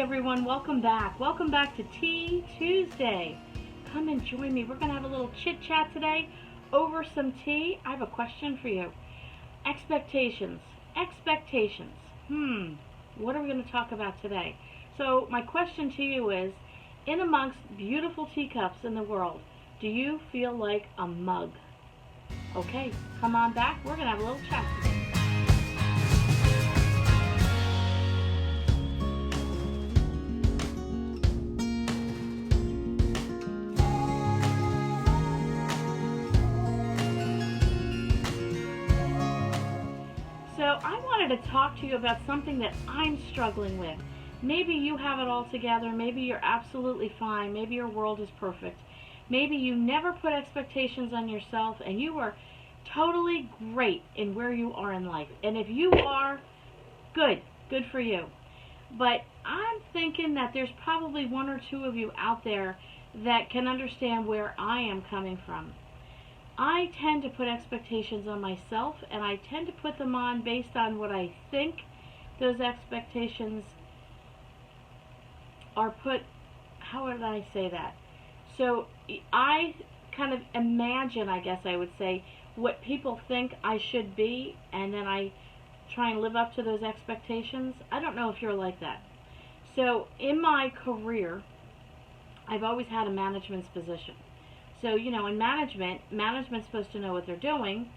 everyone, welcome back. Welcome back to Tea Tuesday. Come and join me. We're going to have a little chit chat today over some tea. I have a question for you. Expectations. Expectations. What are we going to talk about today? So my question to you is, in amongst beautiful teacups in the world, do you feel like a mug? Okay, come on back. We're going to have a little chat today. So I wanted to talk to you about something that I'm struggling with. Maybe you have it all together. Maybe you're absolutely fine. Maybe your world is perfect. Maybe you never put expectations on yourself and you are totally great in where you are in life. And if you are, good for you. But I'm thinking that there's probably one or two of you out there that can understand where I am coming from. I tend to put expectations on myself, and I tend to put them on based on what I think those expectations are put. How would I say that? So I kind of imagine, I guess I would say, what people think I should be, and then I try and live up to those expectations. I don't know if you're like that. So in my career, I've always had a management's position. So, you know, in management's supposed to know what they're doing.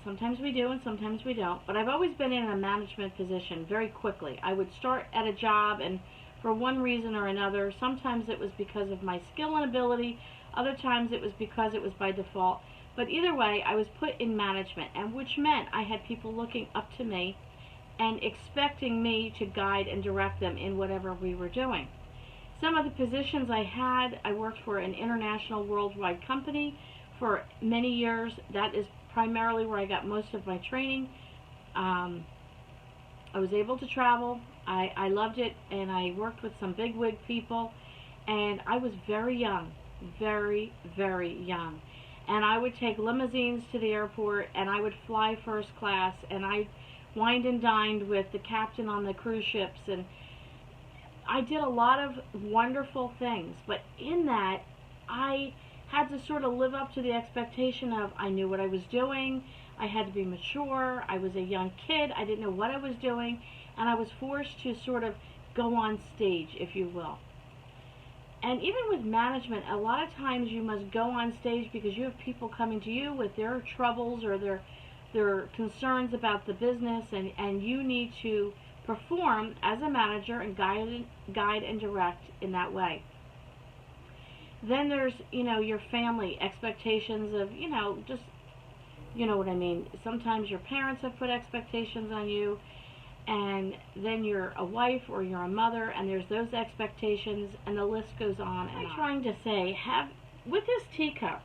Sometimes we do and sometimes we don't. But I've always been in a management position very quickly. I would start at a job, and for one reason or another, sometimes it was because of my skill and ability, other times it was because it was by default. But either way, I was put in management, and which meant I had people looking up to me and expecting me to guide and direct them in whatever we were doing. Some of the positions I had, I worked for an international worldwide company for many years. That is primarily where I got most of my training. I was able to travel. I loved it, and I worked with some bigwig people, and I was very young, very, very young. And I would take limousines to the airport, and I would fly first class, and I wined and dined with the captain on the cruise ships, and I did a lot of wonderful things, but in that, I had to sort of live up to the expectation of I knew what I was doing, I had to be mature, I was a young kid, I didn't know what I was doing, and I was forced to sort of go on stage, if you will. And even with management, a lot of times you must go on stage because you have people coming to you with their troubles or their concerns about the business, and you need to perform as a manager and guide and direct in that way. Then there's, you know, your family expectations of, you know, just, you know what I mean. Sometimes your parents have put expectations on you, and then you're a wife or you're a mother, and there's those expectations, and the list goes on. And I'm trying to say, with this teacup,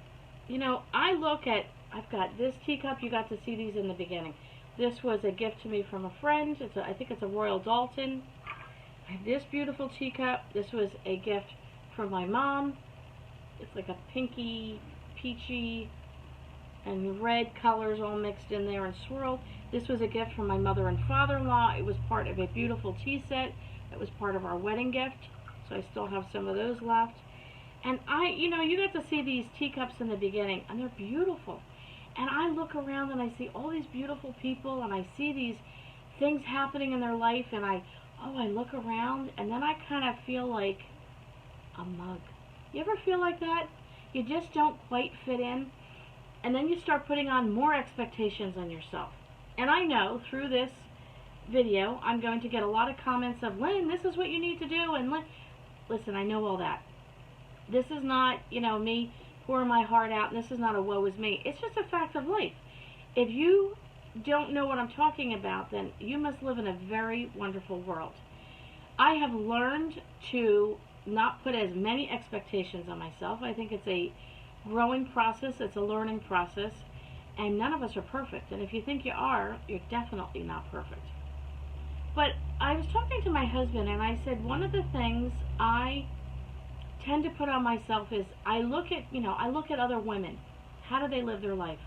you know, I've got this teacup. You got to see these in the beginning. This was a gift to me from a friend. I think it's a Royal Dalton. I have this beautiful teacup. This was a gift from my mom. It's like a pinky, peachy, and red colors all mixed in there and swirled. This was a gift from my mother and father-in-law. It was part of a beautiful tea set. It was part of our wedding gift. So I still have some of those left. And you know, you got to see these teacups in the beginning, and they're beautiful. And I look around and I see all these beautiful people, and I see these things happening in their life, and I look around, and then I kind of feel like a mug. You ever feel like that? You just don't quite fit in, and then you start putting on more expectations on yourself. And I know through this video I'm going to get a lot of comments of, Lynn, this is what you need to do, and listen, I know all that. This is not, you know, me pour my heart out, and this is not a woe is me. It's just a fact of life. If you don't know what I'm talking about, then you must live in a very wonderful world. I have learned to not put as many expectations on myself. I think it's a growing process, it's a learning process, and none of us are perfect. And if you think you are, you're definitely not perfect. But I was talking to my husband, and I said one of the things I tend to put on myself is I look at other women. How do they live their life?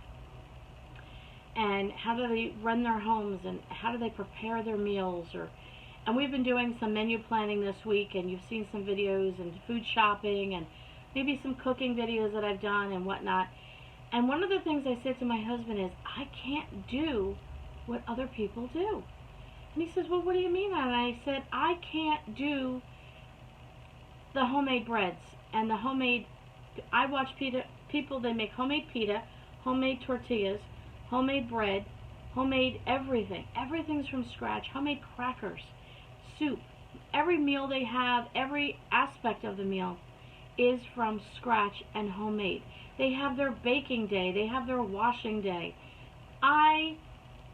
And how do they run their homes, and how do they prepare their meals, And we've been doing some menu planning this week, and you've seen some videos and food shopping and maybe some cooking videos that I've done and whatnot. And one of the things I said to my husband is, I can't do what other people do. And he says, well, what do you mean? And I said, I can't do the homemade breads and the homemade, I watch people, they make homemade pita, homemade tortillas, homemade bread, homemade everything. Everything's from scratch. Homemade crackers, soup. Every meal they have, every aspect of the meal is from scratch and homemade. They have their baking day. They have their washing day. I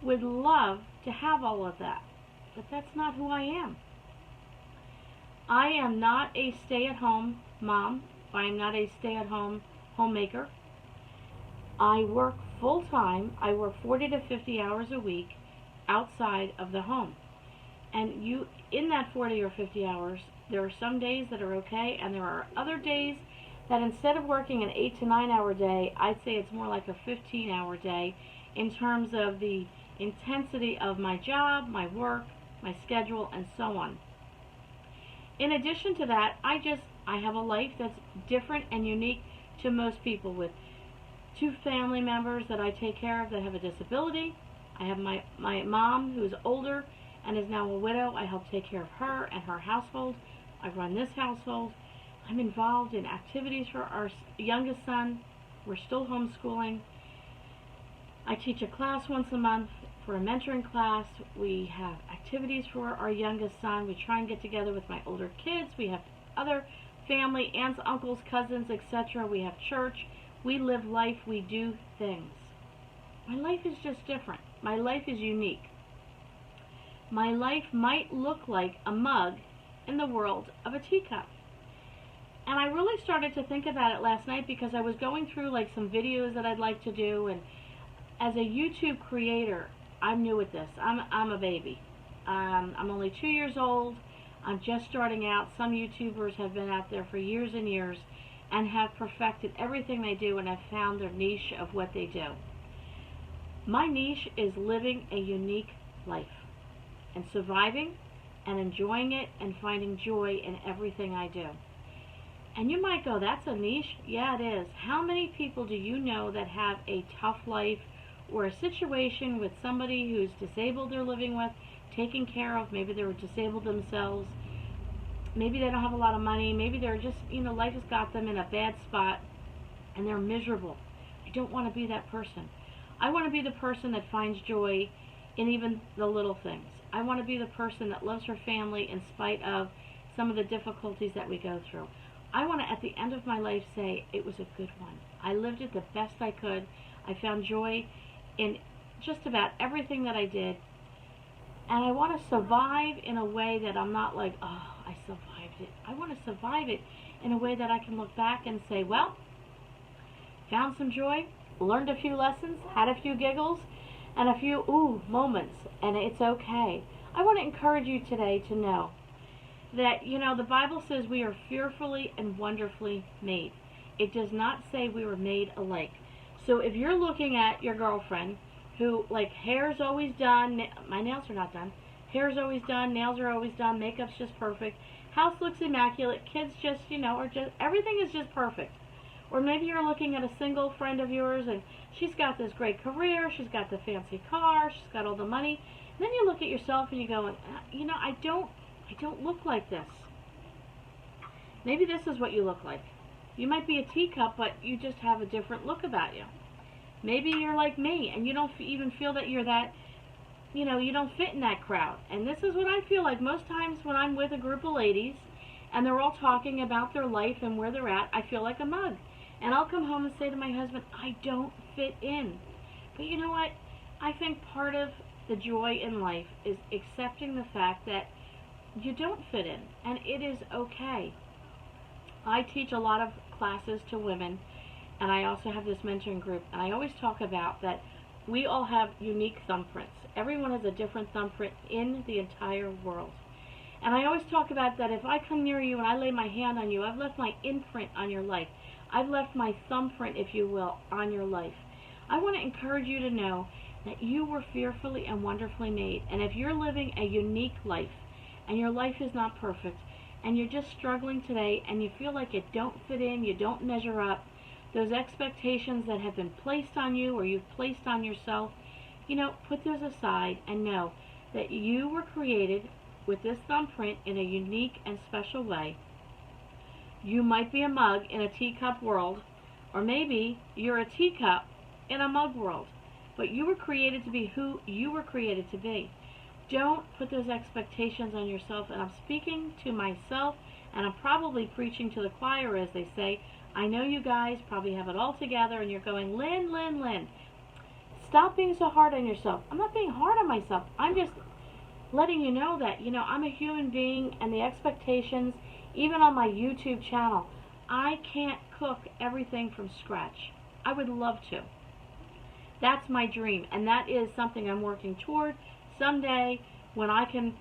would love to have all of that, but that's not who I am. I am not a stay-at-home mom. I am not a stay-at-home homemaker. I work full-time. I work 40 to 50 hours a week outside of the home. And in that 40 or 50 hours, there are some days that are okay, and there are other days that instead of working an 8 to 9 hour day, I'd say it's more like a 15-hour day in terms of the intensity of my job, my work, my schedule, and so on. In addition to that, I have a life that's different and unique to most people, with 2 family members that I take care of that have a disability. I have my mom, who's older and is now a widow. I help take care of her and her household. I run this household. I'm involved in activities for our youngest son. We're still homeschooling. I teach a class once a month for a mentoring class. We have activities for our youngest son. We try and get together with my older kids. We have other family, aunts, uncles, cousins, etc. We have church. We live life. We do things. My life is just different. My life is unique. My life might look like a mug in the world of a teacup. And I really started to think about it last night because I was going through like some videos that I'd like to do, and as a YouTube creator, I'm new at this. I'm a baby. I'm only 2 years old. I'm just starting out. Some YouTubers have been out there for years and years and have perfected everything they do and have found their niche of what they do. My niche is living a unique life and surviving and enjoying it and finding joy in everything I do. And you might go, that's a niche? Yeah, it is. How many people do you know that have a tough life or a situation with somebody who's disabled they're living with, taking care of? Maybe they were disabled themselves. Maybe they don't have a lot of money. Maybe they're just, life has got them in a bad spot and they're miserable. I don't want to be that person. I want to be the person that finds joy in even the little things. I want to be the person that loves her family in spite of some of the difficulties that we go through. I want to, at the end of my life, say it was a good one. I lived it the best I could. I found joy in just about everything that I did. And I want to survive in a way that I'm not like, oh, I survived it. I want to survive it in a way that I can look back and say, well, found some joy, learned a few lessons, had a few giggles, and a few moments, and it's okay. I want to encourage you today to know that, the Bible says we are fearfully and wonderfully made. It does not say we were made alike. So if you're looking at your girlfriend who, like, hair's always done, my nails are not done, hair's always done, nails are always done, makeup's just perfect, house looks immaculate, kids just, everything is just perfect. Or maybe you're looking at a single friend of yours and she's got this great career, she's got the fancy car, she's got all the money. And then you look at yourself and you go, I don't look like this. Maybe this is what you look like. You might be a teacup, but you just have a different look about you. Maybe you're like me and you don't even feel that you're that, you don't fit in that crowd. And this is what I feel like most times when I'm with a group of ladies and they're all talking about their life and where they're at, I feel like a mug. And I'll come home and say to my husband, I don't fit in. But you know what? I think part of the joy in life is accepting the fact that you don't fit in, and it is okay. I teach a lot of classes to women, and I also have this mentoring group, and I always talk about that we all have unique thumbprints. Everyone has a different thumbprint in the entire world. And I always talk about that if I come near you and I lay my hand on you, I've left my imprint on your life. I've left my thumbprint, if you will, on your life. I want to encourage you to know that you were fearfully and wonderfully made. And if you're living a unique life, and your life is not perfect, and you're just struggling today, and you feel like you don't fit in, you don't measure up, those expectations that have been placed on you or you've placed on yourself, put those aside and know that you were created with this thumbprint in a unique and special way. You might be a mug in a teacup world, or maybe you're a teacup in a mug world, but you were created to be who you were created to be. Don't put those expectations on yourself, and I'm speaking to myself, and I'm probably preaching to the choir, as they say. I know you guys probably have it all together, and you're going, Lynn, stop being so hard on yourself. I'm not being hard on myself. I'm just letting you know that, I'm a human being, and the expectations, even on my YouTube channel, I can't cook everything from scratch. I would love to. That's my dream, and that is something I'm working toward. Someday, when I can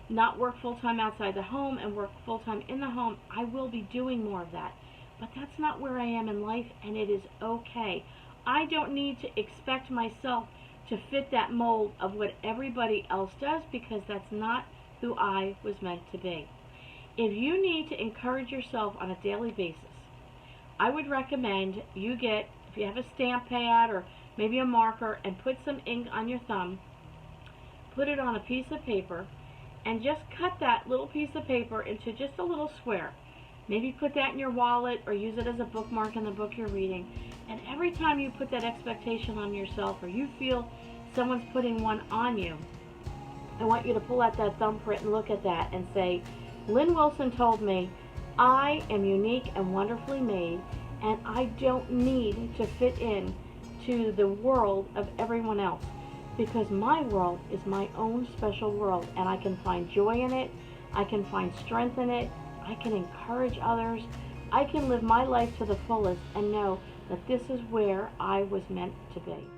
not work full-time outside the home and work full-time in the home, I will be doing more of that. But that's not where I am in life, and it is okay. I don't need to expect myself to fit that mold of what everybody else does, because that's not who I was meant to be. If you need to encourage yourself on a daily basis, I would recommend you get, if you have a stamp pad or maybe a marker, and put some ink on your thumb, put it on a piece of paper, and just cut that little piece of paper into just a little square. Maybe put that in your wallet or use it as a bookmark in the book you're reading. And every time you put that expectation on yourself, or you feel someone's putting one on you, I want you to pull out that thumbprint and look at that and say, Lynn Wilson told me I am unique and wonderfully made, and I don't need to fit in to the world of everyone else, because my world is my own special world, and I can find joy in it, I can find strength in it, I can encourage others, I can live my life to the fullest and know that this is where I was meant to be.